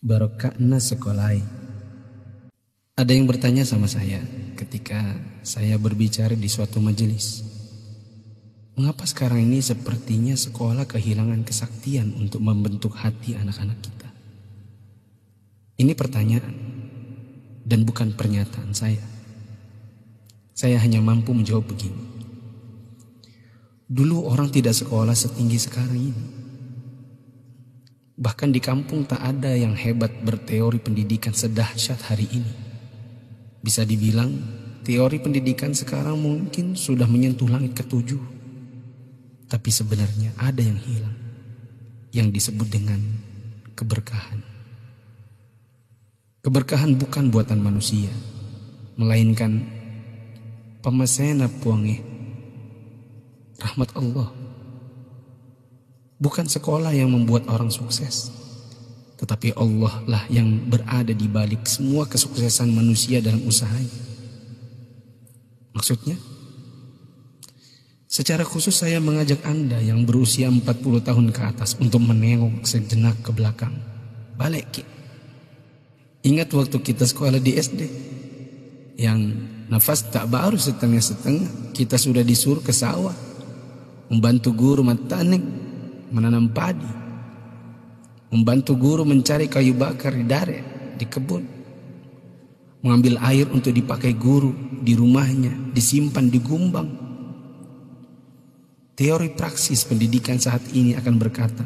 Barokahna sekolai. Ada yang bertanya sama saya ketika saya berbicara di suatu majelis. Mengapa sekarang ini sepertinya sekolah kehilangan kesaktian untuk membentuk hati anak-anak kita? Ini pertanyaan dan bukan pernyataan saya. Saya hanya mampu menjawab begini. Dulu orang tidak sekolah setinggi sekarang ini. Bahkan di kampung tak ada yang hebat berteori pendidikan sedahsyat hari ini. Bisa dibilang teori pendidikan sekarang mungkin sudah menyentuh langit ketujuh. Tapi sebenarnya ada yang hilang, yang disebut dengan keberkahan. Keberkahan bukan buatan manusia, melainkan pemasena puange, rahmat Allah. Bukan sekolah yang membuat orang sukses, tetapi Allah lah yang berada di balik semua kesuksesan manusia dalam usahanya. Maksudnya, secara khusus saya mengajak Anda yang berusia 40 tahun ke atas untuk menengok sejenak ke belakang. Balik, Ki. Ingat waktu kita sekolah di SD, yang nafas tak baru setengah-setengah, kita sudah disuruh ke sawah, membantu guru matanik menanam padi, membantu guru mencari kayu bakar di dare, di kebun, mengambil air untuk dipakai guru di rumahnya, disimpan di gumbang. Teori praksis pendidikan saat ini akan berkata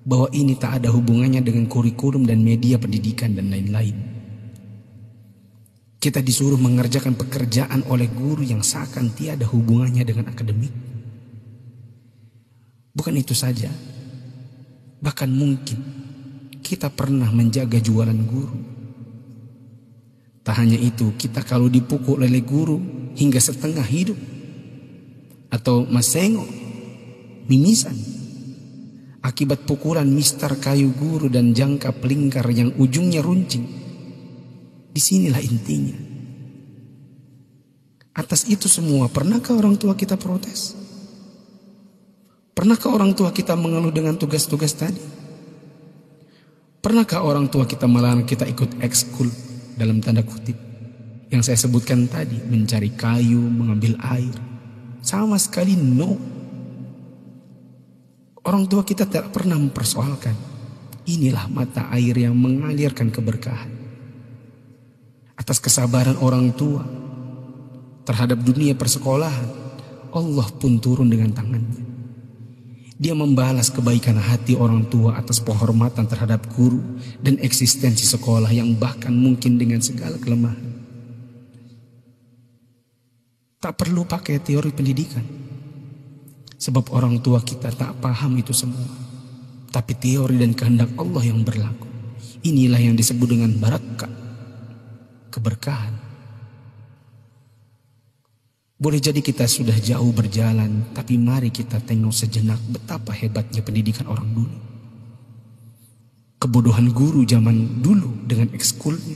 bahwa ini tak ada hubungannya dengan kurikulum dan media pendidikan dan lain-lain. Kita disuruh mengerjakan pekerjaan oleh guru yang seakan tiada hubungannya dengan akademik. Bukan itu saja, bahkan mungkin kita pernah menjaga jualan guru. Tak hanya itu, kita kalau dipukul oleh guru hingga setengah hidup, atau masengok, mimisan, akibat pukulan mistar kayu guru dan jangka pelingkar yang ujungnya runcing. Disinilah intinya. Atas itu semua, pernahkah orang tua kita protes? Pernahkah orang tua kita mengeluh dengan tugas-tugas tadi? Pernahkah orang tua kita melarang kita ikut ekskul dalam tanda kutip yang saya sebutkan tadi, mencari kayu, mengambil air? Sama sekali no. Orang tua kita tak pernah mempersoalkan. Inilah mata air yang mengalirkan keberkahan. Atas kesabaran orang tua terhadap dunia persekolahan, Allah pun turun dengan tangannya. Dia membalas kebaikan hati orang tua atas penghormatan terhadap guru dan eksistensi sekolah yang bahkan mungkin dengan segala kelemahan. Tak perlu pakai teori pendidikan, sebab orang tua kita tak paham itu semua. Tapi teori dan kehendak Allah yang berlaku. Inilah yang disebut dengan barakah, keberkahan. Boleh jadi kita sudah jauh berjalan, tapi mari kita tengok sejenak betapa hebatnya pendidikan orang dulu. Kebodohan guru zaman dulu dengan ekskulnya,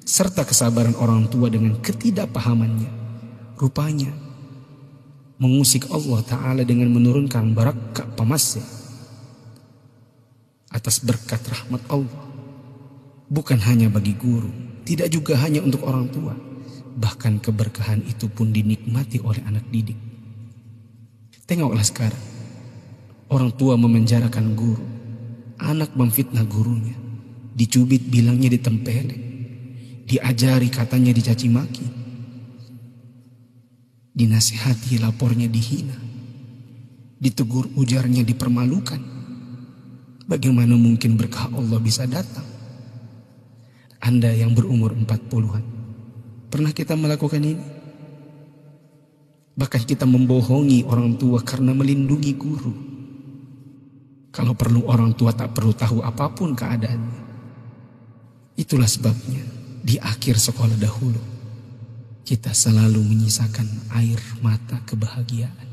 serta kesabaran orang tua dengan ketidakpahamannya, rupanya mengusik Allah Ta'ala dengan menurunkan barakah pamasya atas berkat rahmat Allah. Bukan hanya bagi guru, tidak juga hanya untuk orang tua. Bahkan keberkahan itu pun dinikmati oleh anak didik. Tengoklah sekarang, orang tua memenjarakan guru, anak memfitnah gurunya, dicubit bilangnya ditempeleng, diajari katanya dicaci maki, dinasihati lapornya dihina, ditegur ujarnya dipermalukan. Bagaimana mungkin berkah Allah bisa datang? Anda yang berumur 40-an, pernah kita melakukan ini? Bahkan kita membohongi orang tua karena melindungi guru. Kalau perlu orang tua tak perlu tahu apapun keadaannya. Itulah sebabnya di akhir sekolah dahulu kita selalu menyisakan air mata kebahagiaan.